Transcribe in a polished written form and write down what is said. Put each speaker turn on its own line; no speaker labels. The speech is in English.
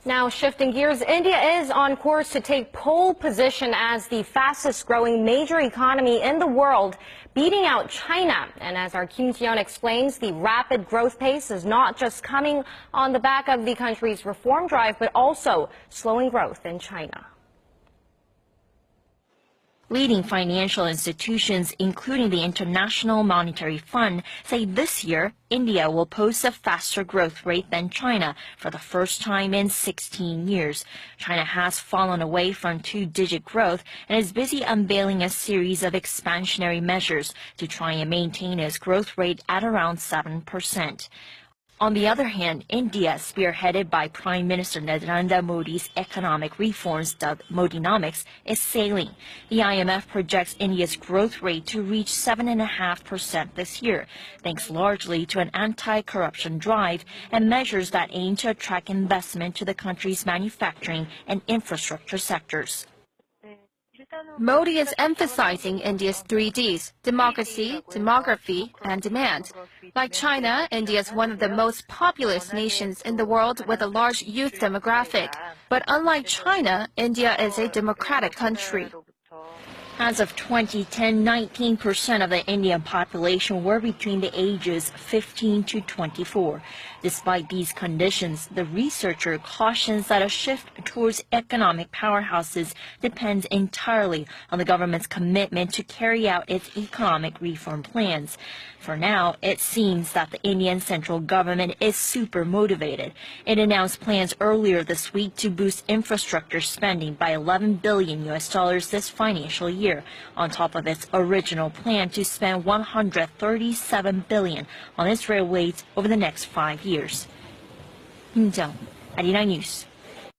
Now shifting gears, India is on course to take pole position as the fastest growing major economy in the world, beating out China. And as our Kim Ji-yeon explains, the rapid growth pace is not just coming on the back of the country's reform drive, but also slowing growth in China.
Leading financial institutions, including the International Monetary Fund, say this year India will post a faster growth rate than China for the first time in 16 years. China has fallen away from two-digit growth and is busy unveiling a series of expansionary measures to try and maintain its growth rate at around 7%. On the other hand, India, spearheaded by Prime Minister Narendra Modi's economic reforms dubbed Modinomics, is sailing. The IMF projects India's growth rate to reach 7.5% this year, thanks largely to an anti-corruption drive and measures that aim to attract investment to the country's manufacturing and infrastructure sectors.
Modi is emphasizing India's 3Ds, democracy, demography, and demand. Like China, India is one of the most populous nations in the world with a large youth demographic. But unlike China, India is a democratic country.
As of 2010, 19% of the Indian population were between the ages 15 to 24. Despite these conditions, the researcher cautions that a shift towards economic powerhouses depends entirely on the government's commitment to carry out its economic reform plans. For now, it seems that the Indian central government is super motivated. It announced plans earlier this week to boost infrastructure spending by $11 billion this financial year, on top of its original plan to spend $137 billion on its railways over the next 5 years. Kim Ji-yeon, Arirang News.